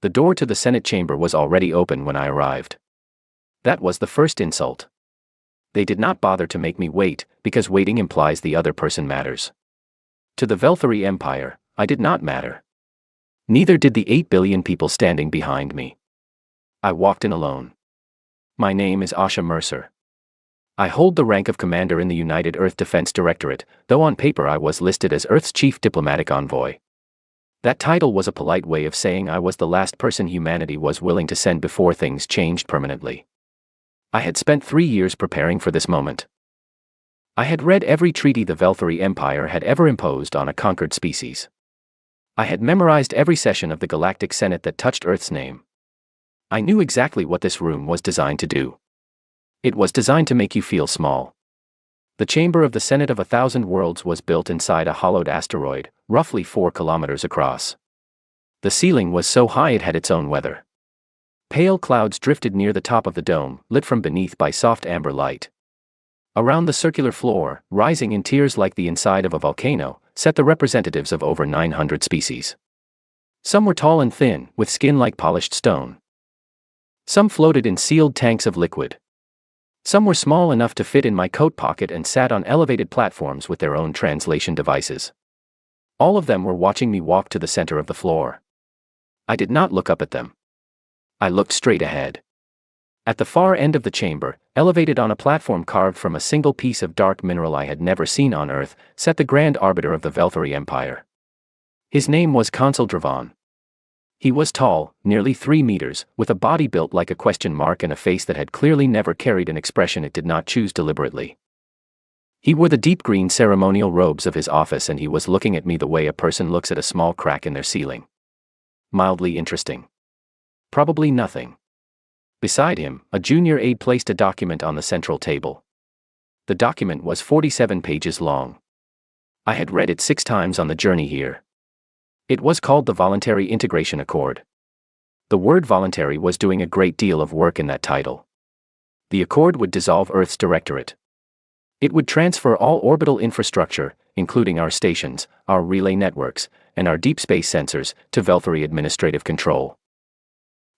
The door to the Senate chamber was already open when I arrived. That was the first insult. They did not bother to make me wait, because waiting implies the other person matters. To the Velthari Empire, I did not matter. Neither did the 8 billion people standing behind me. I walked in alone. My name is Asha Mercer. I hold the rank of Commander in the United Earth Defense Directorate, though on paper I was listed as Earth's Chief Diplomatic Envoy. That title was a polite way of saying I was the last person humanity was willing to send before things changed permanently. I had spent 3 years preparing for this moment. I had read every treaty the Velthari Empire had ever imposed on a conquered species. I had memorized every session of the Galactic Senate that touched Earth's name. I knew exactly what this room was designed to do. It was designed to make you feel small. The chamber of the Senate of 1,000 Worlds was built inside a hollowed asteroid, roughly 4 kilometers across. The ceiling was so high it had its own weather. Pale clouds drifted near the top of the dome, lit from beneath by soft amber light. Around the circular floor, rising in tiers like the inside of a volcano, sat the representatives of over 900 species. Some were tall and thin, with skin like polished stone. Some floated in sealed tanks of liquid. Some were small enough to fit in my coat pocket and sat on elevated platforms with their own translation devices. All of them were watching me walk to the center of the floor. I did not look up at them. I looked straight ahead. At the far end of the chamber, elevated on a platform carved from a single piece of dark mineral I had never seen on Earth, sat the Grand Arbiter of the Velthari Empire. His name was Consul Dravan. He was tall, nearly 3 meters, with a body built like a question mark and a face that had clearly never carried an expression it did not choose deliberately. He wore the deep green ceremonial robes of his office, and he was looking at me the way a person looks at a small crack in their ceiling. Mildly interesting. Probably nothing. Beside him, a junior aide placed a document on the central table. The document was 47 pages long. I had read it 6 times on the journey here. It was called the Voluntary Integration Accord. The word voluntary was doing a great deal of work in that title. The accord would dissolve Earth's directorate. It would transfer all orbital infrastructure, including our stations, our relay networks, and our deep space sensors, to Velthari administrative control.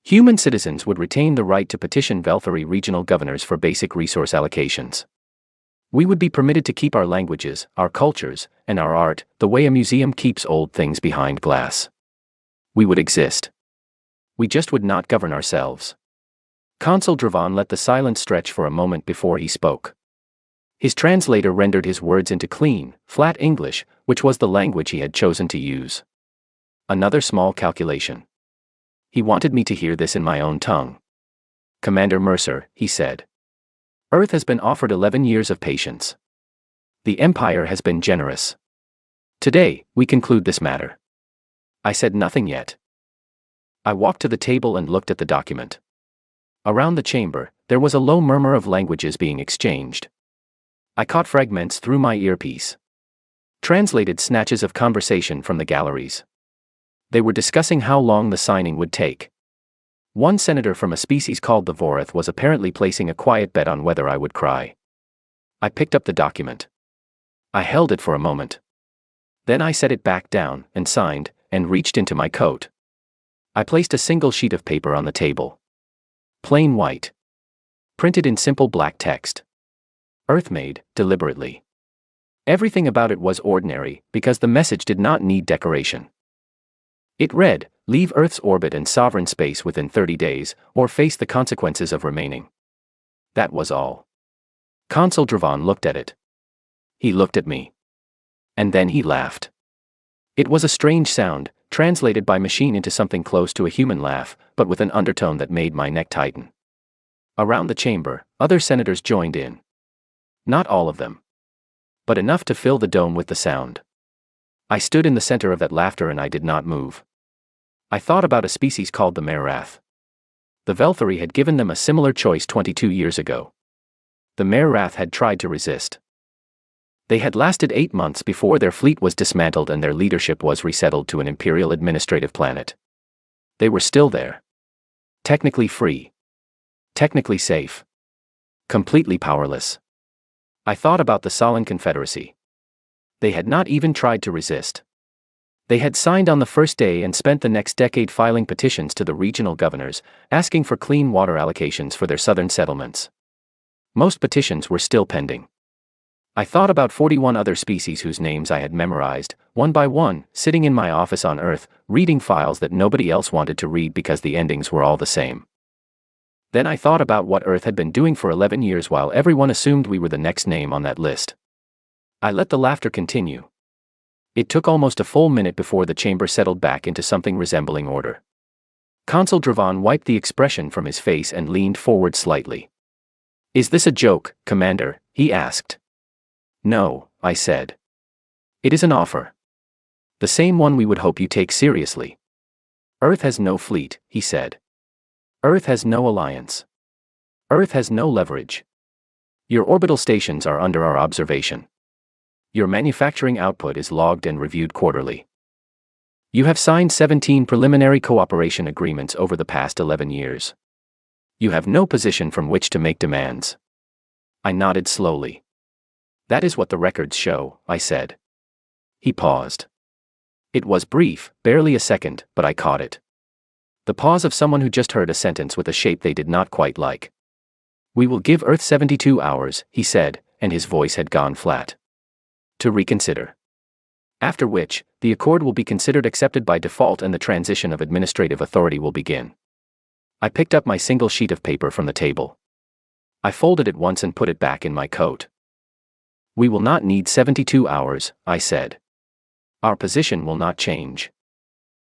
Human citizens would retain the right to petition Velthari regional governors for basic resource allocations. We would be permitted to keep our languages, our cultures, and our art, the way a museum keeps old things behind glass. We would exist. We just would not govern ourselves. Consul Dravan let the silence stretch for a moment before he spoke. His translator rendered his words into clean, flat English, which was the language he had chosen to use. Another small calculation. He wanted me to hear this in my own tongue. Commander Mercer, he said. Earth has been offered 11 years of patience. The Empire has been generous. Today, we conclude this matter. I said nothing yet. I walked to the table and looked at the document. Around the chamber, there was a low murmur of languages being exchanged. I caught fragments through my earpiece. Translated snatches of conversation from the galleries. They were discussing how long the signing would take. One senator from a species called the Vorith was apparently placing a quiet bet on whether I would cry. I picked up the document. I held it for a moment. Then I set it back down, and signed, and reached into my coat. I placed a single sheet of paper on the table. Plain white. Printed in simple black text. Earth-made, deliberately. Everything about it was ordinary, because the message did not need decoration. It read, leave Earth's orbit and sovereign space within 30 days, or face the consequences of remaining. That was all. Consul Dravan looked at it. He looked at me. And then he laughed. It was a strange sound, translated by machine into something close to a human laugh, but with an undertone that made my neck tighten. Around the chamber, other senators joined in. Not all of them. But enough to fill the dome with the sound. I stood in the center of that laughter and I did not move. I thought about a species called the Merath. The Velthari had given them a similar choice 22 years ago. The Merath had tried to resist. They had lasted 8 months before their fleet was dismantled and their leadership was resettled to an imperial administrative planet. They were still there. Technically free. Technically safe. Completely powerless. I thought about the Solon Confederacy. They had not even tried to resist. They had signed on the first day and spent the next decade filing petitions to the regional governors, asking for clean water allocations for their southern settlements. Most petitions were still pending. I thought about 41 other species whose names I had memorized, one by one, sitting in my office on Earth, reading files that nobody else wanted to read because the endings were all the same. Then I thought about what Earth had been doing for 11 years while everyone assumed we were the next name on that list. I let the laughter continue. It took almost a full minute before the chamber settled back into something resembling order. Consul Dravan wiped the expression from his face and leaned forward slightly. "Is this a joke, Commander?" he asked. "No," I said. "It is an offer. The same one we would hope you take seriously." "Earth has no fleet," he said. "Earth has no alliance. Earth has no leverage. Your orbital stations are under our observation. Your manufacturing output is logged and reviewed quarterly. You have signed 17 preliminary cooperation agreements over the past 11 years. You have no position from which to make demands." I nodded slowly. "That is what the records show," I said. He paused. It was brief, barely a second, but I caught it. The pause of someone who just heard a sentence with a shape they did not quite like. "We will give Earth 72 hours, he said, and his voice had gone flat. "To reconsider. After which, the accord will be considered accepted by default and the transition of administrative authority will begin." I picked up my single sheet of paper from the table. I folded it once and put it back in my coat. "We will not need 72 hours, I said. "Our position will not change."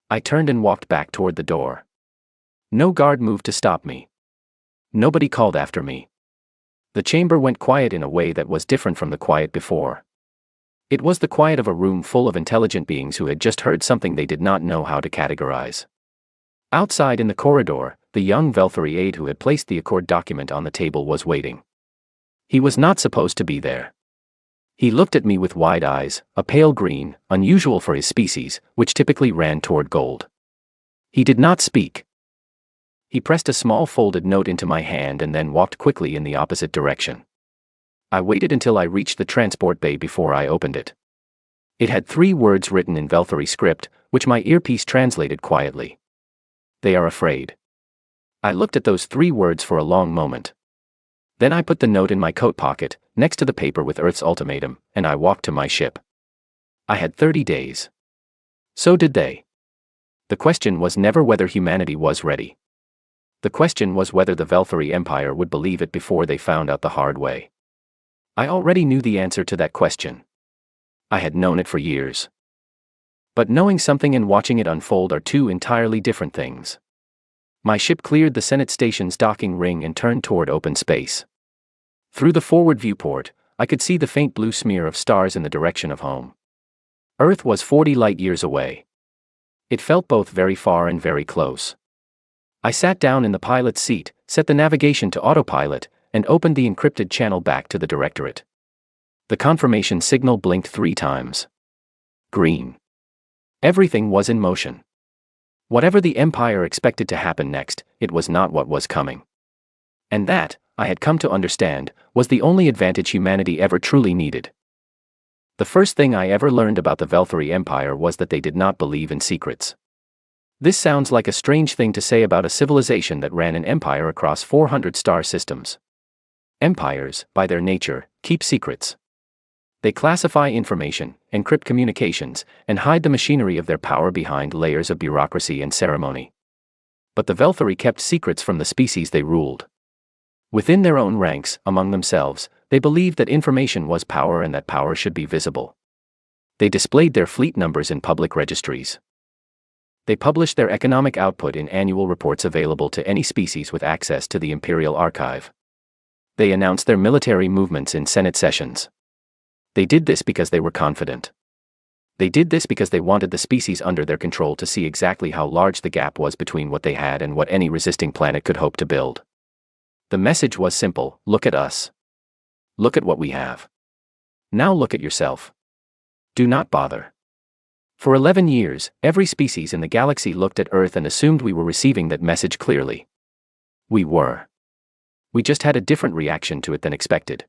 I turned and walked back toward the door. No guard moved to stop me. Nobody called after me. The chamber went quiet in a way that was different from the quiet before. It was the quiet of a room full of intelligent beings who had just heard something they did not know how to categorize. Outside in the corridor, the young Velthari aide who had placed the accord document on the table was waiting. He was not supposed to be there. He looked at me with wide eyes, a pale green, unusual for his species, which typically ran toward gold. He did not speak. He pressed a small folded note into my hand and then walked quickly in the opposite direction. I waited until I reached the transport bay before I opened it. It had 3 words written in Velthari script, which my earpiece translated quietly. "They are afraid." I looked at those 3 words for a long moment. Then I put the note in my coat pocket, next to the paper with Earth's ultimatum, and I walked to my ship. I had 30 days. So did they. The question was never whether humanity was ready. The question was whether the Velthari Empire would believe it before they found out the hard way. I already knew the answer to that question. I had known it for years. But knowing something and watching it unfold are 2 entirely different things. My ship cleared the Senate Station's docking ring and turned toward open space. Through the forward viewport, I could see the faint blue smear of stars in the direction of home. Earth was 40 light-years away. It felt both very far and very close. I sat down in the pilot's seat, set the navigation to autopilot, and opened the encrypted channel back to the directorate. The confirmation signal blinked 3 times. Green. Everything was in motion. Whatever the Empire expected to happen next, it was not what was coming. And that, I had come to understand, was the only advantage humanity ever truly needed. The first thing I ever learned about the Velthari Empire was that they did not believe in secrets. This sounds like a strange thing to say about a civilization that ran an empire across 400 star systems. Empires, by their nature, keep secrets. They classify information, encrypt communications, and hide the machinery of their power behind layers of bureaucracy and ceremony. But the Velthari kept secrets from the species they ruled. Within their own ranks, among themselves, they believed that information was power and that power should be visible. They displayed their fleet numbers in public registries. They published their economic output in annual reports available to any species with access to the Imperial Archive. They announced their military movements in Senate sessions. They did this because they were confident. They did this because they wanted the species under their control to see exactly how large the gap was between what they had and what any resisting planet could hope to build. The message was simple: look at us. Look at what we have. Now look at yourself. Do not bother. For 11 years, every species in the galaxy looked at Earth and assumed we were receiving that message clearly. We were. We just had a different reaction to it than expected.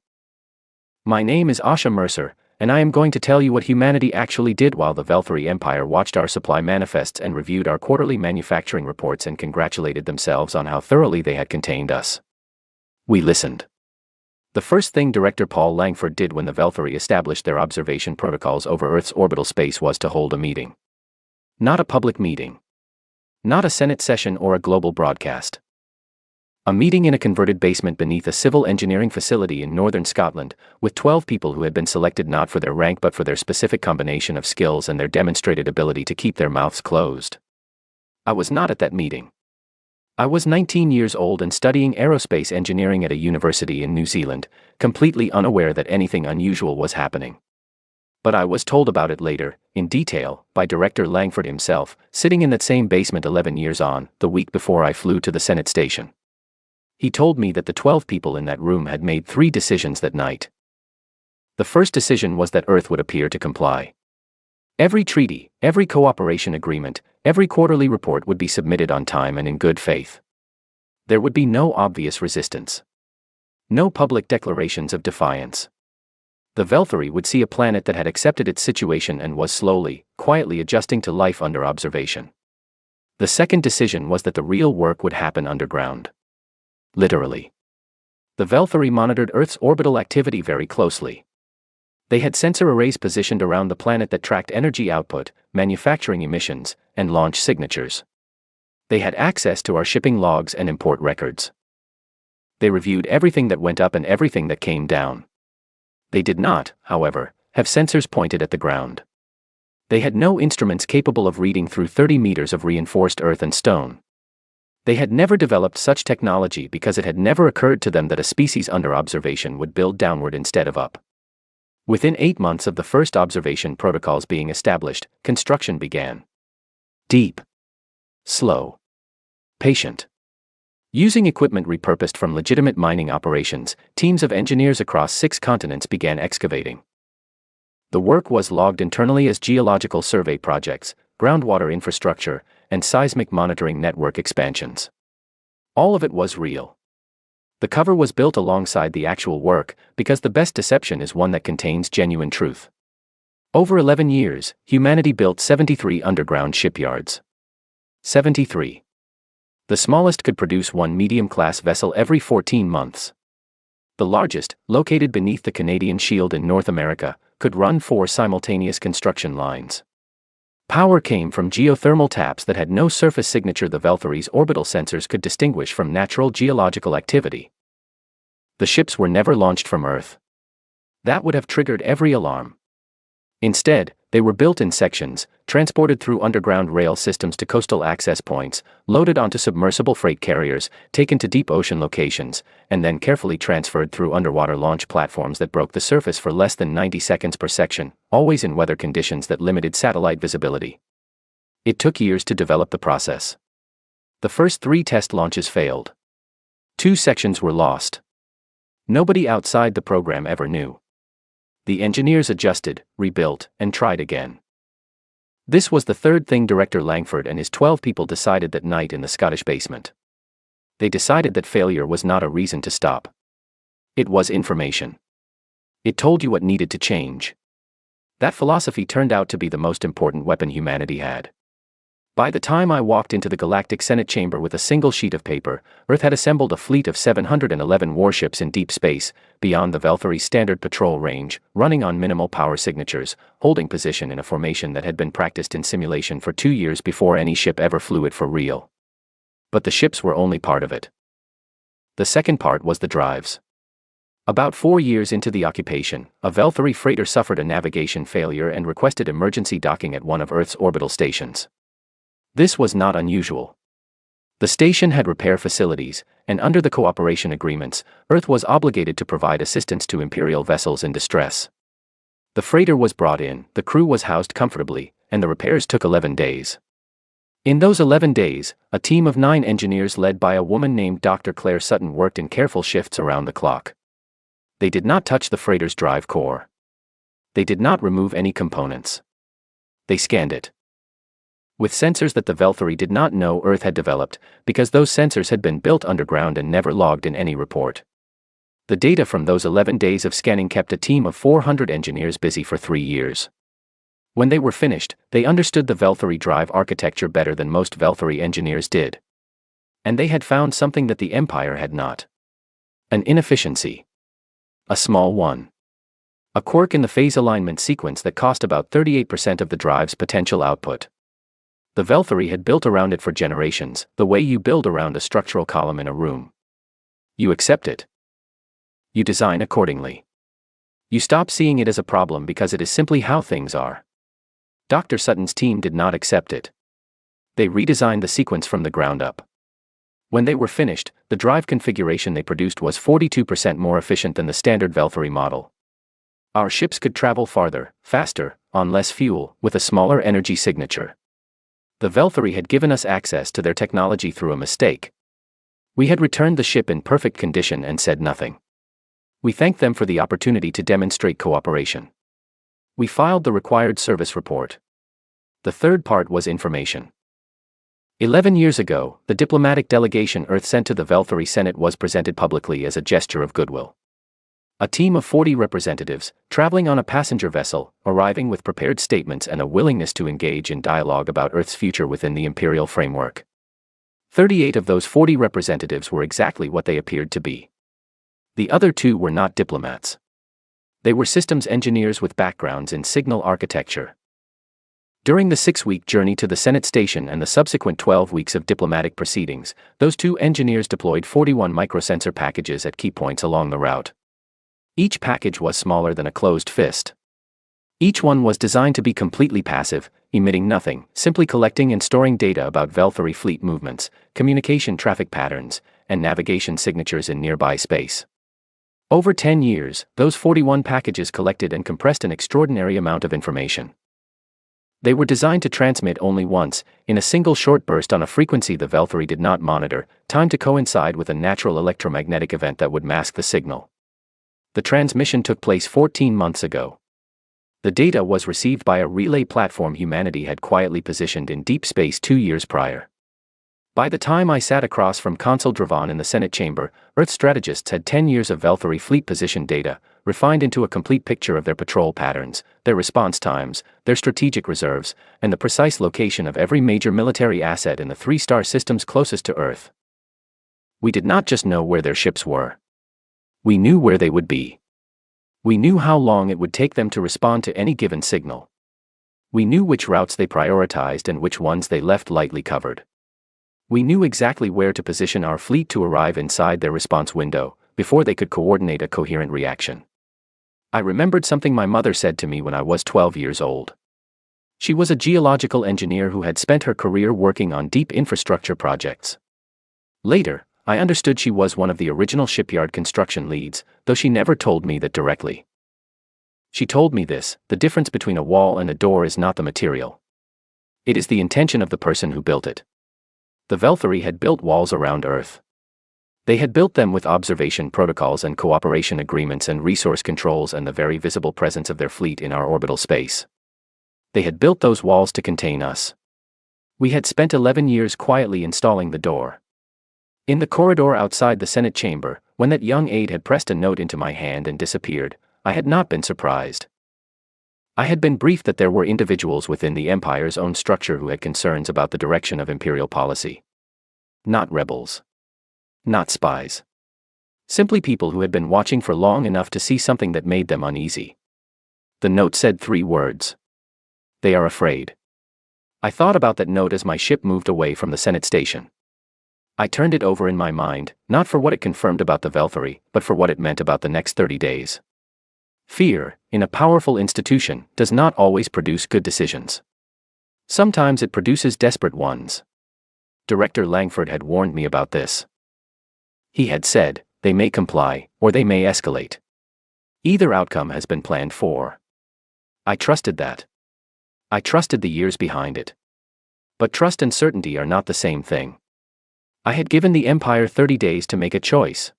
My name is Asha Mercer, and I am going to tell you what humanity actually did while the Velthari Empire watched our supply manifests and reviewed our quarterly manufacturing reports and congratulated themselves on how thoroughly they had contained us. We listened. The first thing Director Paul Langford did when the Velthari established their observation protocols over Earth's orbital space was to hold a meeting. Not a public meeting. Not a Senate session or a global broadcast. A meeting in a converted basement beneath a civil engineering facility in northern Scotland, with 12 people who had been selected not for their rank but for their specific combination of skills and their demonstrated ability to keep their mouths closed. I was not at that meeting. I was 19 years old and studying aerospace engineering at a university in New Zealand, completely unaware that anything unusual was happening. But I was told about it later, in detail, by Director Langford himself, sitting in that same basement 11 years on, the week before I flew to the Senate station. He told me that the 12 people in that room had made 3 decisions that night. The first decision was that Earth would appear to comply. Every treaty, every cooperation agreement, every quarterly report would be submitted on time and in good faith. There would be no obvious resistance. No public declarations of defiance. The Velthari would see a planet that had accepted its situation and was slowly, quietly adjusting to life under observation. The second decision was that the real work would happen underground. Literally. The Velthari monitored Earth's orbital activity very closely. They had sensor arrays positioned around the planet that tracked energy output, manufacturing emissions, and launch signatures. They had access to our shipping logs and import records. They reviewed everything that went up and everything that came down. They did not, however, have sensors pointed at the ground. They had no instruments capable of reading through 30 meters of reinforced earth and stone. They had never developed such technology because it had never occurred to them that a species under observation would build downward instead of up. Within 8 months of the first observation protocols being established, construction began. Deep. Slow. Patient. Using equipment repurposed from legitimate mining operations, teams of engineers across 6 continents began excavating. The work was logged internally as geological survey projects, groundwater infrastructure, and seismic monitoring network expansions. All of it was real. The cover was built alongside the actual work, because the best deception is one that contains genuine truth. Over 11 years, humanity built 73 underground shipyards. 73. The smallest could produce 1 medium-class vessel every 14 months. The largest, located beneath the Canadian Shield in North America, could run 4 simultaneous construction lines. Power came from geothermal taps that had no surface signature the Velthari's orbital sensors could distinguish from natural geological activity. The ships were never launched from Earth. That would have triggered every alarm. Instead, they were built in sections, transported through underground rail systems to coastal access points, loaded onto submersible freight carriers, taken to deep ocean locations, and then carefully transferred through underwater launch platforms that broke the surface for less than 90 seconds per section, always in weather conditions that limited satellite visibility. It took years to develop the process. The first 3 test launches failed. 2 sections were lost. Nobody outside the program ever knew. The engineers adjusted, rebuilt, and tried again. This was the third thing Director Langford and his 12 people decided that night in the Scottish basement. They decided that failure was not a reason to stop. It was information. It told you what needed to change. That philosophy turned out to be the most important weapon humanity had. By the time I walked into the Galactic Senate chamber with a single sheet of paper, Earth had assembled a fleet of 711 warships in deep space, beyond the Velthari's standard patrol range, running on minimal power signatures, holding position in a formation that had been practiced in simulation for 2 years before any ship ever flew it for real. But the ships were only part of it. The second part was the drives. About 4 years into the occupation, a Velthari freighter suffered a navigation failure and requested emergency docking at one of Earth's orbital stations. This was not unusual. The station had repair facilities, and under the cooperation agreements, Earth was obligated to provide assistance to Imperial vessels in distress. The freighter was brought in, the crew was housed comfortably, and the repairs took 11 days. In those 11 days, a team of 9 engineers led by a woman named Dr. Claire Sutton worked in careful shifts around the clock. They did not touch the freighter's drive core. They did not remove any components. They scanned it. With sensors that the Velthari did not know Earth had developed, because those sensors had been built underground and never logged in any report. The data from those 11 days of scanning kept a team of 400 engineers busy for 3 years. When they were finished, they understood the Velthary drive architecture better than most Velthary engineers did. And they had found something that the Empire had not. An inefficiency. A small one. A quirk in the phase alignment sequence that cost about 38% of the drive's potential output. The Velthary had built around it for generations, the way you build around a structural column in a room. You accept it. You design accordingly. You stop seeing it as a problem because it is simply how things are. Dr. Sutton's team did not accept it. They redesigned the sequence from the ground up. When they were finished, the drive configuration they produced was 42% more efficient than the standard Velthary model. Our ships could travel farther, faster, on less fuel, with a smaller energy signature. The Velthary had given us access to their technology through a mistake. We had returned the ship in perfect condition and said nothing. We thanked them for the opportunity to demonstrate cooperation. We filed the required service report. The third part was information. 11 years ago, the diplomatic delegation Earth sent to the Velthary Senate was presented publicly as a gesture of goodwill. A team of 40 representatives, traveling on a passenger vessel, arriving with prepared statements and a willingness to engage in dialogue about Earth's future within the imperial framework. 38 of those 40 representatives were exactly what they appeared to be. The other 2 were not diplomats. They were systems engineers with backgrounds in signal architecture. During the 6-week journey to the Senate station and the subsequent 12 weeks of diplomatic proceedings, those 2 engineers deployed 41 microsensor packages at key points along the route. Each package was smaller than a closed fist. Each one was designed to be completely passive, emitting nothing, simply collecting and storing data about Velthary fleet movements, communication traffic patterns, and navigation signatures in nearby space. Over 10 years, those 41 packages collected and compressed an extraordinary amount of information. They were designed to transmit only once, in a single short burst on a frequency the Velthary did not monitor, timed to coincide with a natural electromagnetic event that would mask the signal. The transmission took place 14 months ago. The data was received by a relay platform humanity had quietly positioned in deep space 2 years prior. By the time I sat across from Consul Dravan in the Senate chamber, Earth strategists had 10 years of Velthary fleet position data, refined into a complete picture of their patrol patterns, their response times, their strategic reserves, and the precise location of every major military asset in the 3-star systems closest to Earth. We did not just know where their ships were. We knew where they would be. We knew how long it would take them to respond to any given signal. We knew which routes they prioritized and which ones they left lightly covered. We knew exactly where to position our fleet to arrive inside their response window, before they could coordinate a coherent reaction. I remembered something my mother said to me when I was 12 years old. She was a geological engineer who had spent her career working on deep infrastructure projects. Later, I understood she was one of the original shipyard construction leads, though she never told me that directly. She told me this: the difference between a wall and a door is not the material. It is the intention of the person who built it. The Velthary had built walls around Earth. They had built them with observation protocols and cooperation agreements and resource controls and the very visible presence of their fleet in our orbital space. They had built those walls to contain us. We had spent 11 years quietly installing the door. In the corridor outside the Senate chamber, when that young aide had pressed a note into my hand and disappeared, I had not been surprised. I had been briefed that there were individuals within the Empire's own structure who had concerns about the direction of imperial policy. Not rebels. Not spies. Simply people who had been watching for long enough to see something that made them uneasy. The note said 3 words. They are afraid. I thought about that note as my ship moved away from the Senate station. I turned it over in my mind, not for what it confirmed about the Velthary, but for what it meant about the next 30 days. Fear, in a powerful institution, does not always produce good decisions. Sometimes it produces desperate ones. Director Langford had warned me about this. He had said, they may comply, or they may escalate. Either outcome has been planned for. I trusted that. I trusted the years behind it. But trust and certainty are not the same thing. I had given the Empire 30 days to make a choice.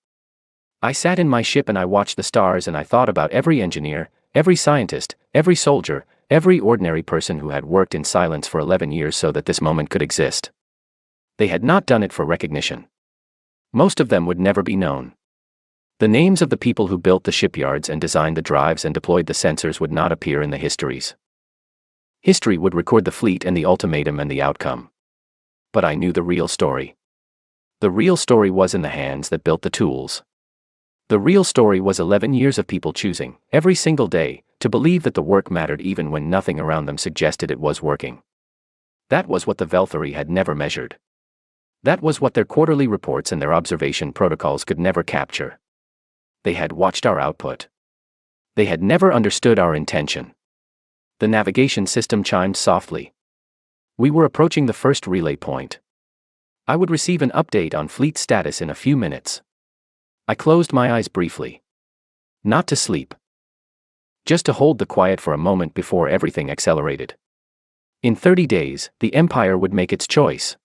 I sat in my ship and I watched the stars and I thought about every engineer, every scientist, every soldier, every ordinary person who had worked in silence for 11 years so that this moment could exist. They had not done it for recognition. Most of them would never be known. The names of the people who built the shipyards and designed the drives and deployed the sensors would not appear in the histories. History would record the fleet and the ultimatum and the outcome. But I knew the real story. The real story was in the hands that built the tools. The real story was 11 years of people choosing, every single day, to believe that the work mattered even when nothing around them suggested it was working. That was what the Velthari had never measured. That was what their quarterly reports and their observation protocols could never capture. They had watched our output. They had never understood our intention. The navigation system chimed softly. We were approaching the first relay point. I would receive an update on fleet status in a few minutes. I closed my eyes briefly. Not to sleep. Just to hold the quiet for a moment before everything accelerated. In 30 days, the Empire would make its choice.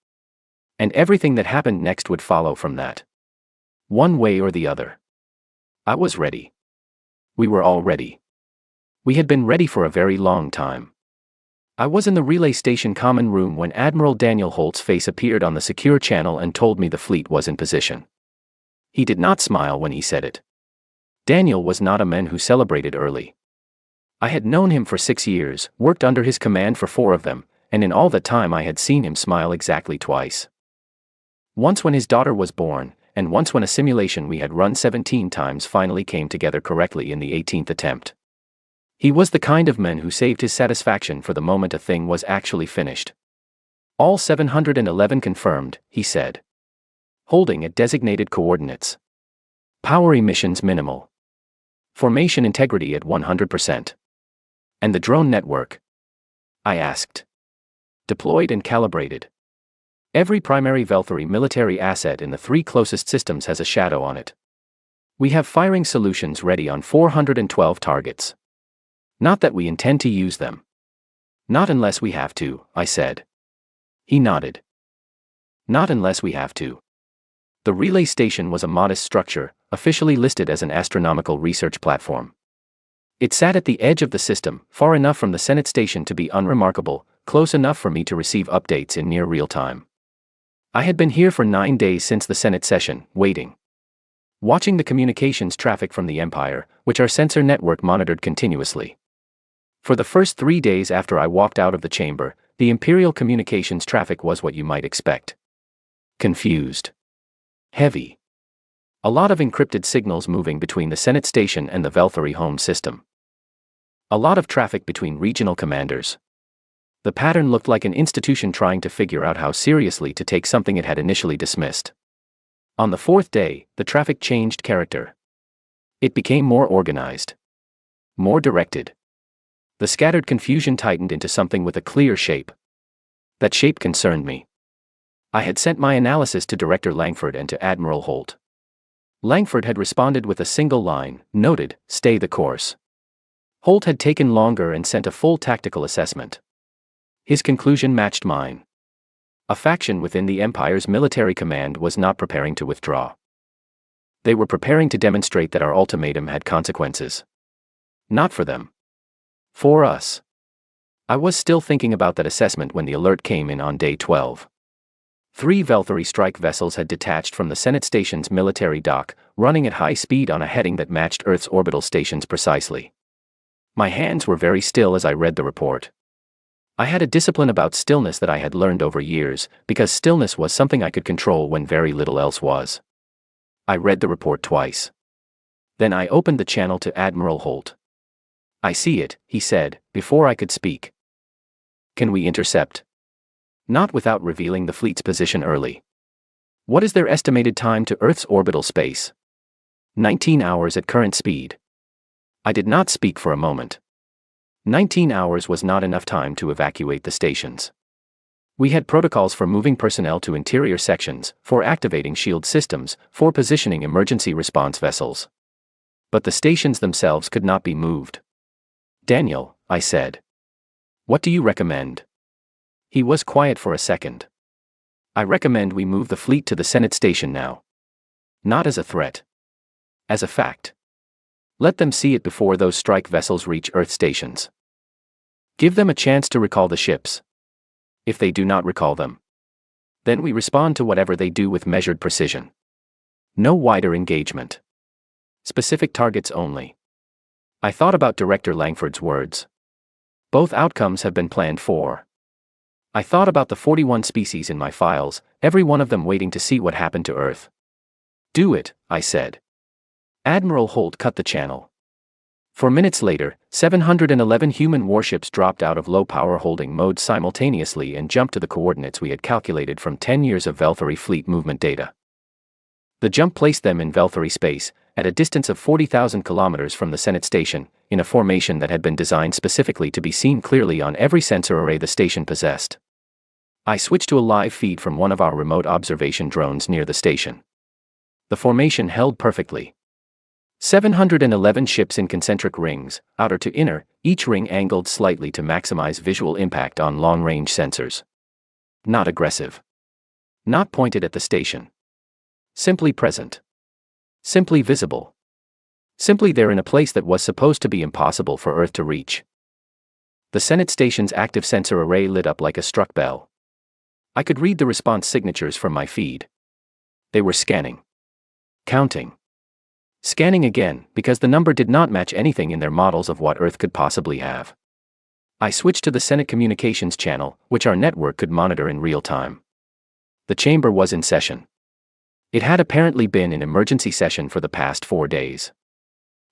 And everything that happened next would follow from that. One way or the other. I was ready. We were all ready. We had been ready for a very long time. I was in the relay station common room when Admiral Daniel Holt's face appeared on the secure channel and told me the fleet was in position. He did not smile when he said it. Daniel was not a man who celebrated early. I had known him for 6 years, worked under his command for 4 of them, and in all that time I had seen him smile exactly twice. Once when his daughter was born, and once when a simulation we had run 17 times finally came together correctly in the 18th attempt. He was the kind of man who saved his satisfaction for the moment a thing was actually finished. All 711 confirmed, he said. Holding at designated coordinates. Power emissions minimal. Formation integrity at 100%. And the drone network? I asked. Deployed and calibrated. Every primary Velthari military asset in the 3 closest systems has a shadow on it. We have firing solutions ready on 412 targets. Not that we intend to use them. Not unless we have to, I said. He nodded. Not unless we have to. The relay station was a modest structure, officially listed as an astronomical research platform. It sat at the edge of the system, far enough from the Senate station to be unremarkable, close enough for me to receive updates in near real time. I had been here for 9 days since the Senate session, waiting. Watching the communications traffic from the Empire, which our sensor network monitored continuously. For the first 3 days after I walked out of the chamber, the Imperial communications traffic was what you might expect. Confused. Heavy. A lot of encrypted signals moving between the Senate station and the Velthari home system. A lot of traffic between regional commanders. The pattern looked like an institution trying to figure out how seriously to take something it had initially dismissed. On the 4th day, the traffic changed character. It became more organized. More directed. The scattered confusion tightened into something with a clear shape. That shape concerned me. I had sent my analysis to Director Langford and to Admiral Holt. Langford had responded with a single line, noted, "Stay the course." Holt had taken longer and sent a full tactical assessment. His conclusion matched mine. A faction within the Empire's military command was not preparing to withdraw. They were preparing to demonstrate that our ultimatum had consequences. Not for them. For us. I was still thinking about that assessment when the alert came in on day 12. 3 Velthari strike vessels had detached from the Senate station's military dock, running at high speed on a heading that matched Earth's orbital stations precisely. My hands were very still as I read the report. I had a discipline about stillness that I had learned over years, because stillness was something I could control when very little else was. I read the report twice. Then I opened the channel to Admiral Holt. "I see it," he said, before I could speak. "Can we intercept?" "Not without revealing the fleet's position early." "What is their estimated time to Earth's orbital space?" 19 hours at current speed." I did not speak for a moment. 19 hours was not enough time to evacuate the stations. We had protocols for moving personnel to interior sections, for activating shield systems, for positioning emergency response vessels. But the stations themselves could not be moved. "Daniel," I said. "What do you recommend?" He was quiet for a second. "I recommend we move the fleet to the Senate station now. Not as a threat. As a fact. Let them see it before those strike vessels reach Earth stations. Give them a chance to recall the ships. If they do not recall them, then we respond to whatever they do with measured precision. No wider engagement. Specific targets only. I thought about Director Langford's words. Both outcomes have been planned for. I thought about the 41 species in my files, every one of them waiting to see what happened to Earth. Do it, I said. Admiral Holt cut the channel. 4 minutes later, 711 human warships dropped out of low-power holding mode simultaneously and jumped to the coordinates we had calculated from 10 years of Velthari fleet movement data. The jump placed them in Velthari space, at a distance of 40,000 kilometers from the Senate station, in a formation that had been designed specifically to be seen clearly on every sensor array the station possessed. I switched to a live feed from one of our remote observation drones near the station. The formation held perfectly. 711 ships in concentric rings, outer to inner, each ring angled slightly to maximize visual impact on long-range sensors. Not aggressive. Not pointed at the station. Simply present. Simply visible. Simply there in a place that was supposed to be impossible for Earth to reach. The Senate station's active sensor array lit up like a struck bell. I could read the response signatures from my feed. They were scanning. Counting. Scanning again, because the number did not match anything in their models of what Earth could possibly have. I switched to the Senate communications channel, which our network could monitor in real time. The chamber was in session. It had apparently been in emergency session for the past 4 days.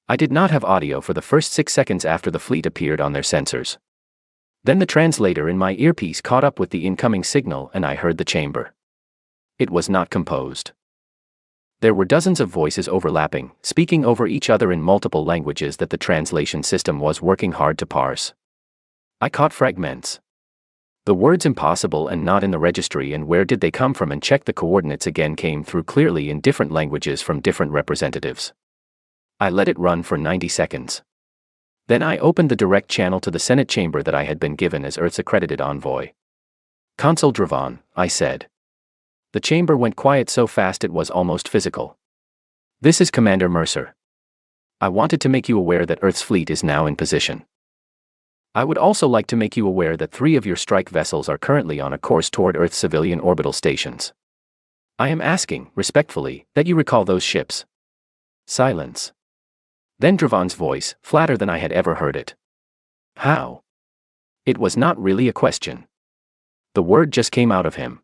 I did not have audio for the first 6 seconds after the fleet appeared on their sensors. Then the translator in my earpiece caught up with the incoming signal and I heard the chamber. It was not composed. There were dozens of voices overlapping, speaking over each other in multiple languages that the translation system was working hard to parse. I caught fragments. The words impossible and not in the registry and where did they come from and checked the coordinates again came through clearly in different languages from different representatives. I let it run for 90 seconds. Then I opened the direct channel to the Senate chamber that I had been given as Earth's accredited envoy. Consul Dravan, I said. The chamber went quiet so fast it was almost physical. This is Commander Mercer. I wanted to make you aware that Earth's fleet is now in position. I would also like to make you aware that 3 of your strike vessels are currently on a course toward Earth's civilian orbital stations. I am asking, respectfully, that you recall those ships. Silence. Then Dravan's voice, flatter than I had ever heard it. How? It was not really a question. The word just came out of him.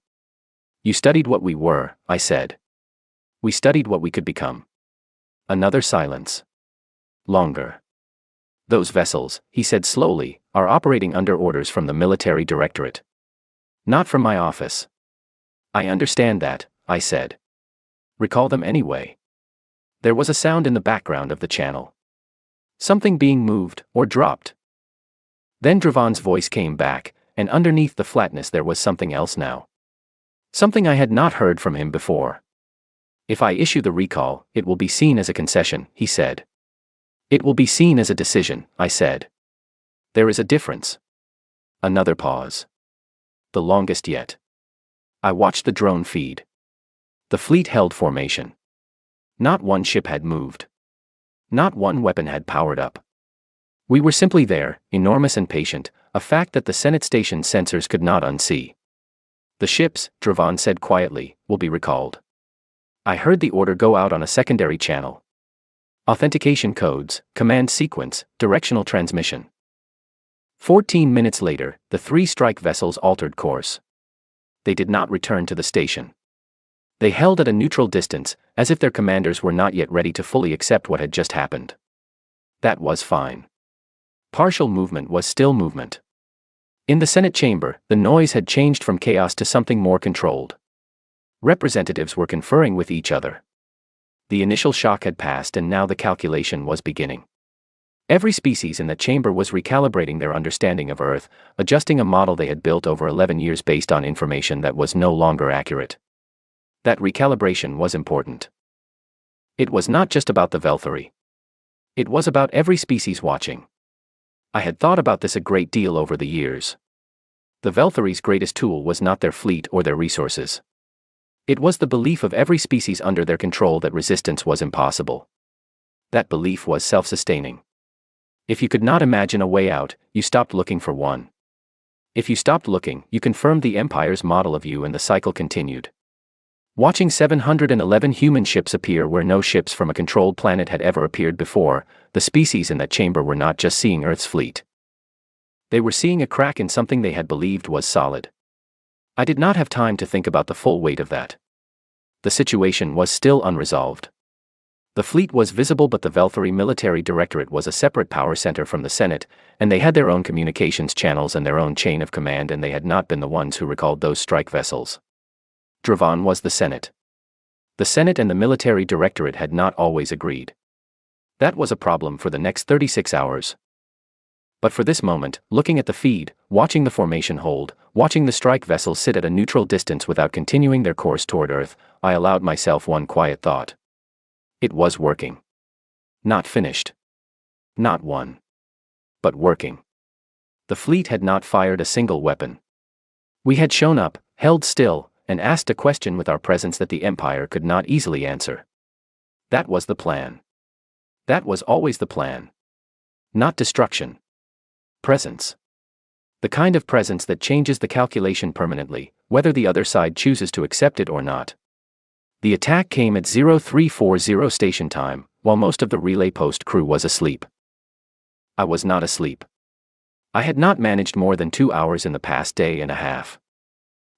You studied what we were, I said. We studied what we could become. Another silence. Longer. Those vessels, he said slowly, are operating under orders from the military directorate. Not from my office. I understand that, I said. Recall them anyway. There was a sound in the background of the channel. Something being moved, or dropped. Then Dravan's voice came back, and underneath the flatness there was something else now. Something I had not heard from him before. If I issue the recall, it will be seen as a concession, he said. It will be seen as a decision, I said. There is a difference. Another pause. The longest yet. I watched the drone feed. The fleet held formation. Not one ship had moved. Not one weapon had powered up. We were simply there, enormous and patient, a fact that the Senate station sensors could not unsee. The ships, Dravan said quietly, will be recalled. I heard the order go out on a secondary channel. Authentication codes, command sequence, directional transmission. 14 minutes later, the 3 strike vessels altered course. They did not return to the station. They held at a neutral distance, as if their commanders were not yet ready to fully accept what had just happened. That was fine. Partial movement was still movement. In the Senate chamber, the noise had changed from chaos to something more controlled. Representatives were conferring with each other. The initial shock had passed and now the calculation was beginning. Every species in the chamber was recalibrating their understanding of Earth, adjusting a model they had built over 11 years based on information that was no longer accurate. That recalibration was important. It was not just about the Velthari. It was about every species watching. I had thought about this a great deal over the years. The Velthari's greatest tool was not their fleet or their resources. It was the belief of every species under their control that resistance was impossible. That belief was self-sustaining. If you could not imagine a way out, you stopped looking for one. If you stopped looking, you confirmed the Empire's model of you and the cycle continued. Watching 711 human ships appear where no ships from a controlled planet had ever appeared before, the species in that chamber were not just seeing Earth's fleet. They were seeing a crack in something they had believed was solid. I did not have time to think about the full weight of that. The situation was still unresolved. The fleet was visible, but the Velthari Military Directorate was a separate power center from the Senate, and they had their own communications channels and their own chain of command, and they had not been the ones who recalled those strike vessels. Dravan was the Senate. The Senate and the Military Directorate had not always agreed. That was a problem for the next 36 hours. But for this moment, looking at the feed, watching the formation hold, watching the strike vessels sit at a neutral distance without continuing their course toward Earth, I allowed myself one quiet thought. It was working. Not finished. Not won. But working. The fleet had not fired a single weapon. We had shown up, held still, and asked a question with our presence that the Empire could not easily answer. That was the plan. That was always the plan. Not destruction. Presence. The kind of presence that changes the calculation permanently, whether the other side chooses to accept it or not. The attack came at 0340 station time, while most of the relay post crew was asleep. I was not asleep. I had not managed more than 2 hours in the past day and a half.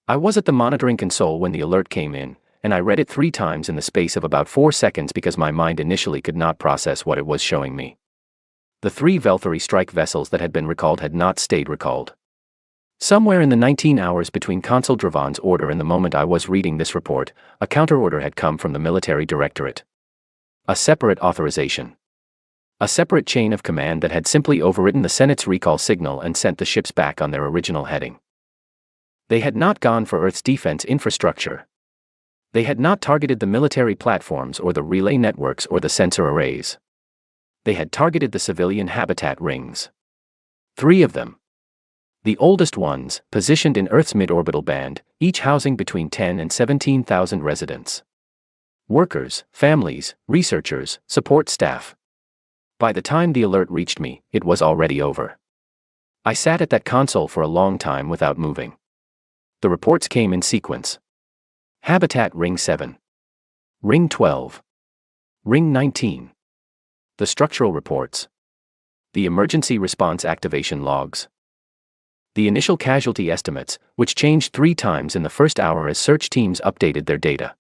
I was at the monitoring console when the alert came in, and I read it 3 times in the space of about 4 seconds because my mind initially could not process what it was showing me. The 3 Velthari strike vessels that had been recalled had not stayed recalled. Somewhere in the 19 hours between Consul Dravan's order and the moment I was reading this report, a counter-order had come from the Military Directorate. A separate authorization. A separate chain of command that had simply overridden the Senate's recall signal and sent the ships back on their original heading. They had not gone for Earth's defense infrastructure. They had not targeted the military platforms or the relay networks or the sensor arrays. They had targeted the civilian habitat rings. 3 of them. The oldest ones, positioned in Earth's mid-orbital band, each housing between 10 and 17,000 residents. Workers, families, researchers, support staff. By the time the alert reached me, it was already over. I sat at that console for a long time without moving. The reports came in sequence. Habitat Ring 7. Ring 12. Ring 19. The structural reports. The emergency response activation logs. The initial casualty estimates, which changed 3 times in the first hour as search teams updated their data.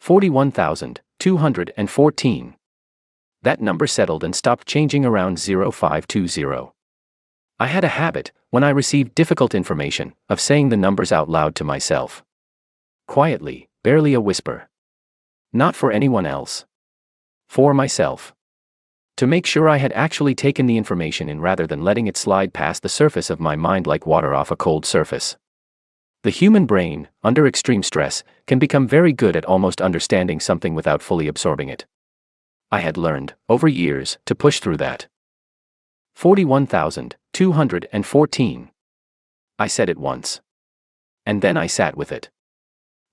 41,214. That number settled and stopped changing around 0520. I had a habit, when I received difficult information, of saying the numbers out loud to myself. Quietly, barely a whisper. Not for anyone else. For myself. To make sure I had actually taken the information in rather than letting it slide past the surface of my mind like water off a cold surface. The human brain, under extreme stress, can become very good at almost understanding something without fully absorbing it. I had learned, over years, to push through that. 41,214. I said it once. And then I sat with it.